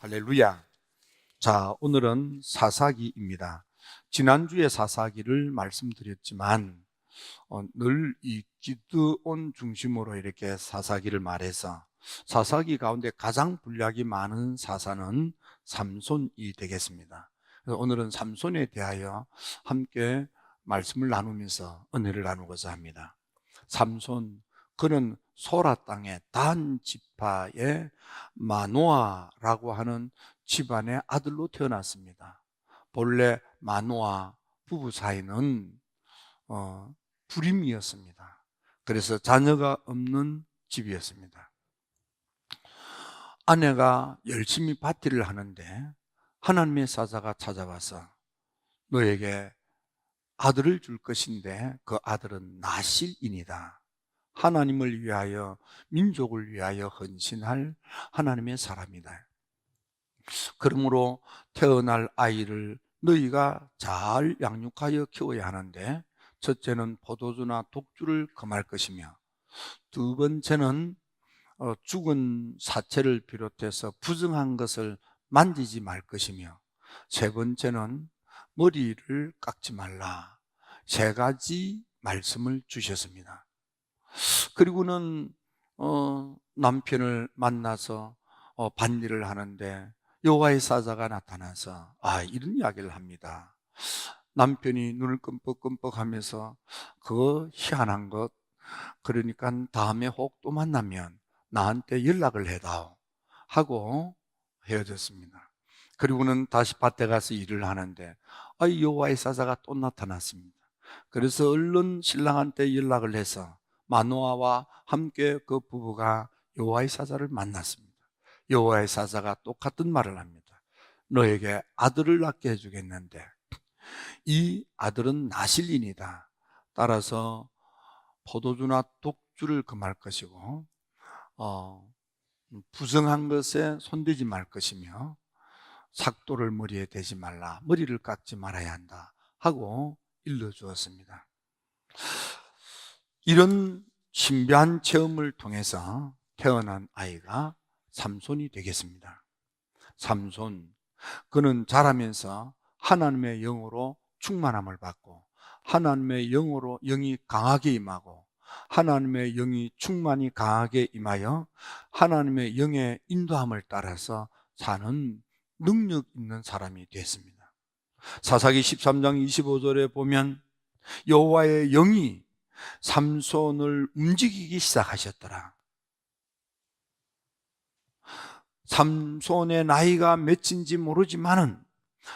할렐루야. 자, 오늘은 사사기입니다. 지난주에 사사기를 말씀드렸지만 늘 이 기드온 중심으로 이렇게 사사기를 말해서 사사기 가운데 가장 분량이 많은 사사는 삼손이 되겠습니다. 그래서 오늘은 삼손에 대하여 함께 말씀을 나누면서 은혜를 나누고자 합니다. 삼손, 그는 소라 땅의 단 지파의 마노아라고 하는 집안의 아들로 태어났습니다. 본래 마노아 부부 사이는 불임이었습니다. 그래서 자녀가 없는 집이었습니다. 아내가 열심히 밭일을 하는데 하나님의 사자가 찾아와서 너에게 아들을 줄 것인데 그 아들은 나실인이다. 하나님을 위하여, 민족을 위하여 헌신할 하나님의 사람이다. 그러므로 태어날 아이를 너희가 잘 양육하여 키워야 하는데, 첫째는 포도주나 독주를 금할 것이며, 두 번째는 죽은 사체를 비롯해서 부정한 것을 만지지 말 것이며, 세 번째는 머리를 깎지 말라. 세 가지 말씀을 주셨습니다. 그리고는 남편을 만나서 반일을 하는데 여호와의 사자가 나타나서 이런 이야기를 합니다. 남편이 눈을 끔뻑끔뻑하면서 그 희한한 것, 그러니까 다음에 혹 또 만나면 나한테 연락을 해다오 하고 헤어졌습니다. 그리고는 다시 밭에 가서 일을 하는데 여호와의 사자가 또 나타났습니다. 그래서 얼른 신랑한테 연락을 해서 마노아와 함께 그 부부가 여호와의 사자를 만났습니다. 여호와의 사자가 똑같은 말을 합니다. 너에게 아들을 낳게 해주겠는데 이 아들은 나실인이다. 따라서 포도주나 독주를 금할 것이고 부정한 것에 손대지 말 것이며 삭도를 머리에 대지 말라, 머리를 깎지 말아야 한다 하고 일러주었습니다. 이런 신비한 체험을 통해서 태어난 아이가 삼손이 되겠습니다. 삼손, 그는 자라면서 하나님의 영으로 충만함을 받고 하나님의 영으로 영이 강하게 임하고 하나님의 영이 충만히 강하게 임하여 하나님의 영의 인도함을 따라서 사는 능력 있는 사람이 됐습니다. 사사기 13장 25절에 보면 여호와의 영이 삼손을 움직이기 시작하셨더라. 삼손의 나이가 몇인지 모르지만은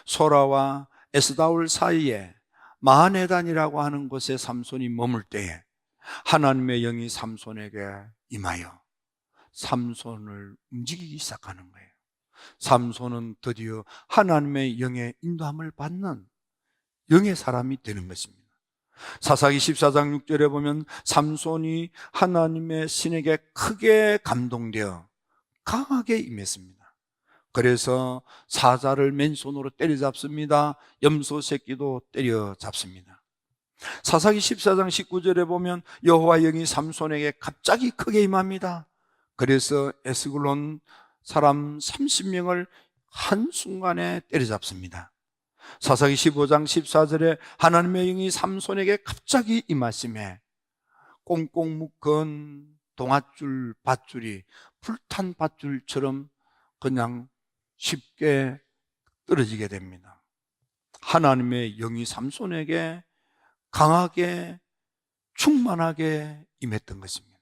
소라와 에스다올 사이에 마하네단이라고 하는 곳에 삼손이 머물 때에 하나님의 영이 삼손에게 임하여 삼손을 움직이기 시작하는 거예요. 삼손은 드디어 하나님의 영의 인도함을 받는 영의 사람이 되는 것입니다. 사사기 14장 6절에 보면 삼손이 하나님의 신에게 크게 감동되어 강하게 임했습니다. 그래서 사자를 맨손으로 때려잡습니다. 염소 새끼도 때려잡습니다. 사사기 14장 19절에 보면 여호와 영이 삼손에게 갑자기 크게 임합니다. 그래서 에스글론 사람 30명을 한순간에 때려잡습니다. 사사기 15장 14절에 하나님의 영이 삼손에게 갑자기 임하심에 꽁꽁 묶은 동아줄 밧줄이 불탄 밧줄처럼 그냥 쉽게 떨어지게 됩니다. 하나님의 영이 삼손에게 강하게 충만하게 임했던 것입니다.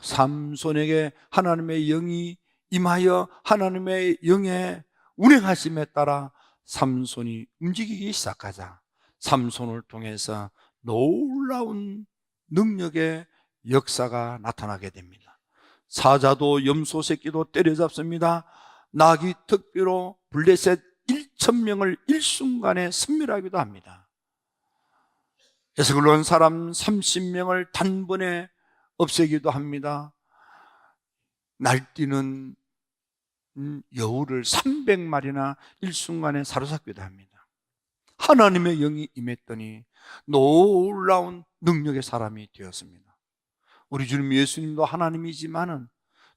삼손에게 하나님의 영이 임하여 하나님의 영의 운행하심에 따라 삼손이 움직이기 시작하자 삼손을 통해서 놀라운 능력의 역사가 나타나게 됩니다. 사자도 염소 새끼도 때려잡습니다. 나귀 특비로 블레셋 1,000명을 일순간에 섬멸하기도 합니다. 에스글론 사람 30명을 단번에 없애기도 합니다. 날뛰는 여우를 300마리나 일순간에 사로잡기도 합니다. 하나님의 영이 임했더니 놀라운 능력의 사람이 되었습니다. 우리 주님 예수님도 하나님이지만은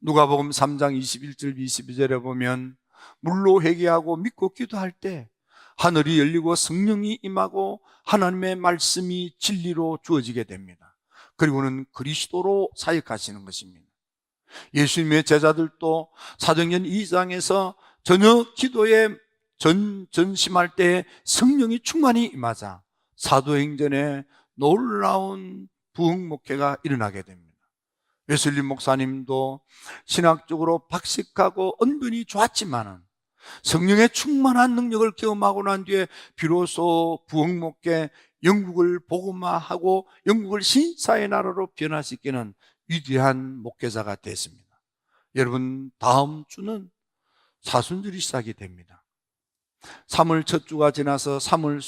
누가복음 3장 21절 22절에 보면 물로 회개하고 믿고 기도할 때 하늘이 열리고 성령이 임하고 하나님의 말씀이 진리로 주어지게 됩니다. 그리고는 그리스도로 사역하시는 것입니다. 예수님의 제자들도 사도행전 2장에서 저녁 기도에 전심할 때 성령이 충만히 임하자 사도행전에 놀라운 부흥 목회가 일어나게 됩니다. 웨슬리 목사님도 신학적으로 박식하고 언변이 좋았지만은 성령의 충만한 능력을 경험하고 난 뒤에 비로소 부흥 목회, 영국을 복음화하고 영국을 신사의 나라로 변화시키는 위대한 목회자가 됐습니다. 여러분, 다음 주는 사순절이 시작이 됩니다. 3월 첫 주가 지나서 3월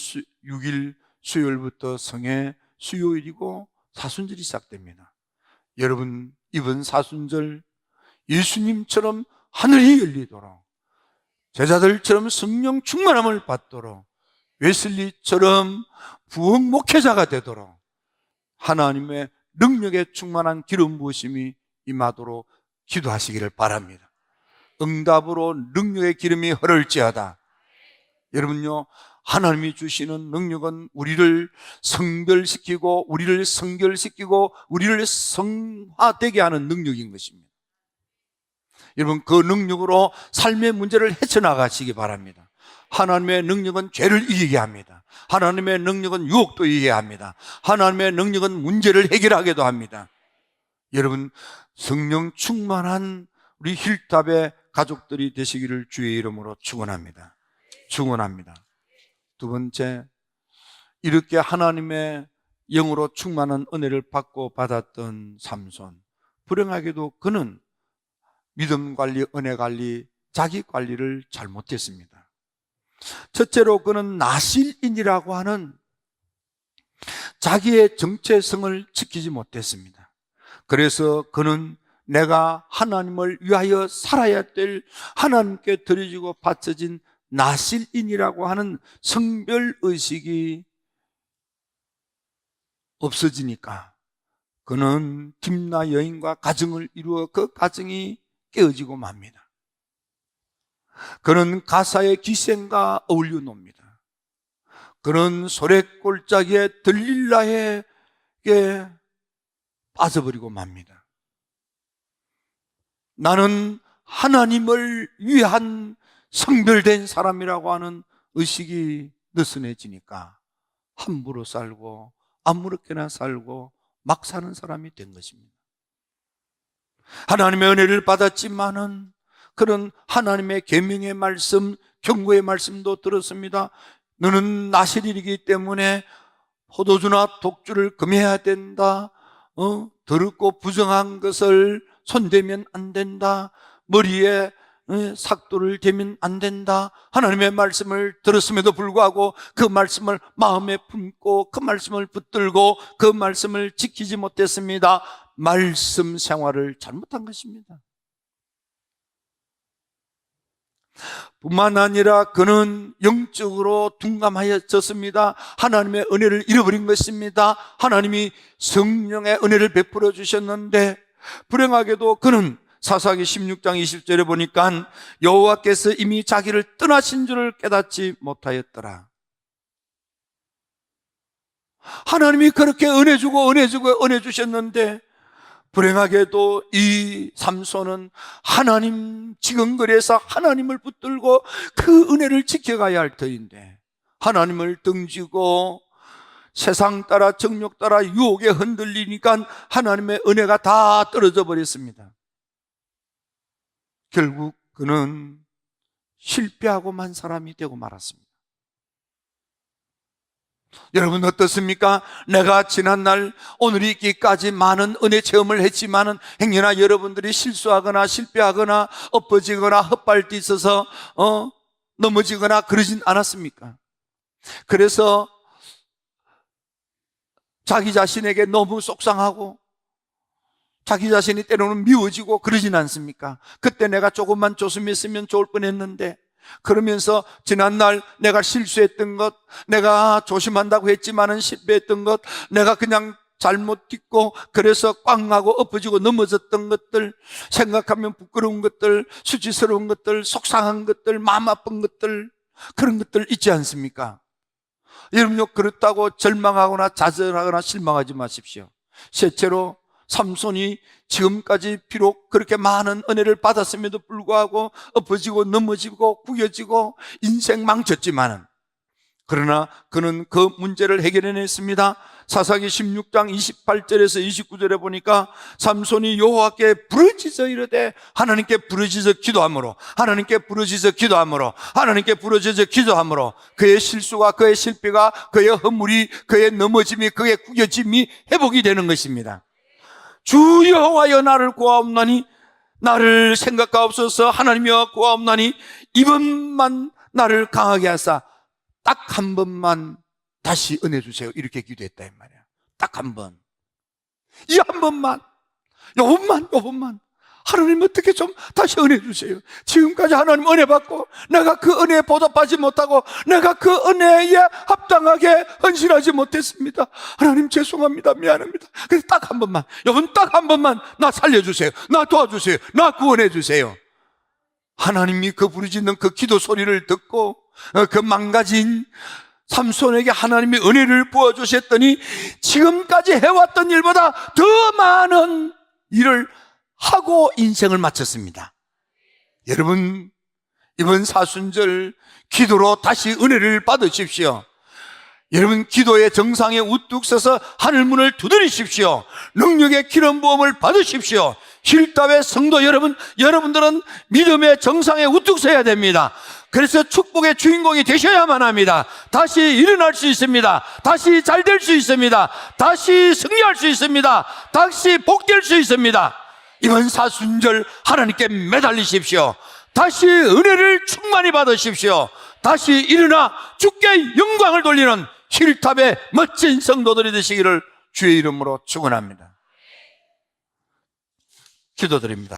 6일 수요일부터 성회 수요일이고 사순절이 시작됩니다. 여러분, 이번 사순절 예수님처럼 하늘이 열리도록, 제자들처럼 성령 충만함을 받도록, 웨슬리처럼 부흥 목회자가 되도록 하나님의 능력에 충만한 기름 부으심이 임하도록 기도하시기를 바랍니다. 응답으로 능력의 기름이 흐를지어다. 여러분요, 하나님이 주시는 능력은 우리를 성별시키고 우리를 성결시키고 우리를 성화되게 하는 능력인 것입니다. 여러분, 그 능력으로 삶의 문제를 헤쳐나가시기 바랍니다. 하나님의 능력은 죄를 이기게 합니다. 하나님의 능력은 유혹도 이기게 합니다. 하나님의 능력은 문제를 해결하게도 합니다. 여러분, 성령 충만한 우리 힐탑의 가족들이 되시기를 주의 이름으로 축원합니다. 축원합니다. 두 번째, 이렇게 하나님의 영으로 충만한 은혜를 받고 받았던 삼손, 불행하게도 그는 믿음 관리, 은혜 관리, 자기 관리를 잘못했습니다. 첫째로 그는 나실인이라고 하는 자기의 정체성을 지키지 못했습니다. 그래서 그는 내가 하나님을 위하여 살아야 될, 하나님께 드려지고 바쳐진 나실인이라고 하는 성별의식이 없어지니까 그는 tim나 여인과 가정을 이루어 그 가정이 깨어지고 맙니다. 그는 가사의 기생과 어울려 놉니다. 그는 소래골짜기에 들릴라에게 빠져버리고 맙니다. 나는 하나님을 위한 성별된 사람이라고 하는 의식이 느슨해지니까 함부로 살고 아무렇게나 살고 막 사는 사람이 된 것입니다. 하나님의 은혜를 받았지만은 그런 하나님의 계명의 말씀, 경고의 말씀도 들었습니다. 너는 나실이기 때문에 포도주나 독주를 금해야 된다. 더럽고 부정한 것을 손대면 안 된다. 머리에 삭도를 대면 안 된다. 하나님의 말씀을 들었음에도 불구하고 그 말씀을 마음에 품고 그 말씀을 붙들고 그 말씀을 지키지 못했습니다. 말씀 생활을 잘못한 것입니다. 뿐만 아니라 그는 영적으로 둔감하여졌습니다. 하나님의 은혜를 잃어버린 것입니다. 하나님이 성령의 은혜를 베풀어 주셨는데 불행하게도 그는 사사기 16장 20절에 보니까 여호와께서 이미 자기를 떠나신 줄을 깨닫지 못하였더라. 하나님이 그렇게 은혜 주고 은혜 주셨는데 불행하게도 이 삼손은 하나님 지근거리에서 하나님을 붙들고 그 은혜를 지켜가야 할 터인데 하나님을 등지고 세상 따라 정욕 따라 유혹에 흔들리니까 하나님의 은혜가 다 떨어져 버렸습니다. 결국 그는 실패하고만 사람이 되고 말았습니다. 여러분 어떻습니까? 내가 지난날 오늘 있기까지 많은 은혜 체험을 했지만은 행여나 여러분들이 실수하거나 실패하거나 엎어지거나 헛발뒤서서 넘어지거나 그러진 않았습니까? 그래서 자기 자신에게 너무 속상하고 자기 자신이 때로는 미워지고 그러진 않습니까? 그때 내가 조금만 조심했으면 좋을 뻔했는데 그러면서 지난날 내가 실수했던 것, 내가 조심한다고 했지만은 실패했던 것, 내가 그냥 잘못 딛고 그래서 꽝하고 엎어지고 넘어졌던 것들, 생각하면 부끄러운 것들, 수치스러운 것들, 속상한 것들, 마음 아픈 것들, 그런 것들 있지 않습니까? 여러분요, 그렇다고 절망하거나 좌절하거나 실망하지 마십시오. 셋째로, 삼손이 지금까지 비록 그렇게 많은 은혜를 받았음에도 불구하고 엎어지고 넘어지고 구겨지고 인생 망쳤지만은, 그러나 그는 그 문제를 해결해냈습니다. 사사기 16장 28절에서 29절에 보니까 삼손이 여호와께 부르짖어 이르되, 하나님께 부르짖어 기도함으로, 하나님께 부르짖어 기도함으로, 하나님께 부르짖어 기도함으로 그의 실수가, 그의 실패가, 그의 허물이, 그의 넘어짐이, 그의 구겨짐이 회복이 되는 것입니다. 주 여호와여 나를 구하옵나니, 나를 생각하옵소서. 하나님이여 구하옵나니 이번만 나를 강하게 하사 딱 한 번만 다시 은혜 주세요. 이렇게 기도했다 이 말이야. 딱 한 번, 이 한 번만, 요번만 하나님 어떻게 좀 다시 은혜 주세요. 지금까지 하나님 은혜 받고 내가 그 은혜에 보답하지 못하고 내가 그 은혜에 합당하게 헌신하지 못했습니다. 하나님 죄송합니다. 미안합니다. 그래서 딱 한 번만, 요번 딱 한 번만 나 살려주세요. 나 도와주세요. 나 구원해 주세요. 하나님이 그 부르짖는 그 기도 소리를 듣고 그 망가진 삼손에게 하나님이 은혜를 부어주셨더니 지금까지 해왔던 일보다 더 많은 일을 하고 인생을 마쳤습니다. 여러분, 이번 사순절 기도로 다시 은혜를 받으십시오. 여러분, 기도의 정상에 우뚝 서서 하늘문을 두드리십시오. 능력의 기름 부음을 받으십시오. 힐답의 성도 여러분, 여러분들은 믿음의 정상에 우뚝 서야 됩니다. 그래서 축복의 주인공이 되셔야만 합니다. 다시 일어날 수 있습니다. 다시 잘 될 수 있습니다. 다시 승리할 수 있습니다. 다시 복될 수 있습니다. 이번 사순절 하나님께 매달리십시오. 다시 은혜를 충만히 받으십시오. 다시 일어나 주께 영광을 돌리는 힐탑의 멋진 성도들이 되시기를 주의 이름으로 축원합니다. 기도드립니다.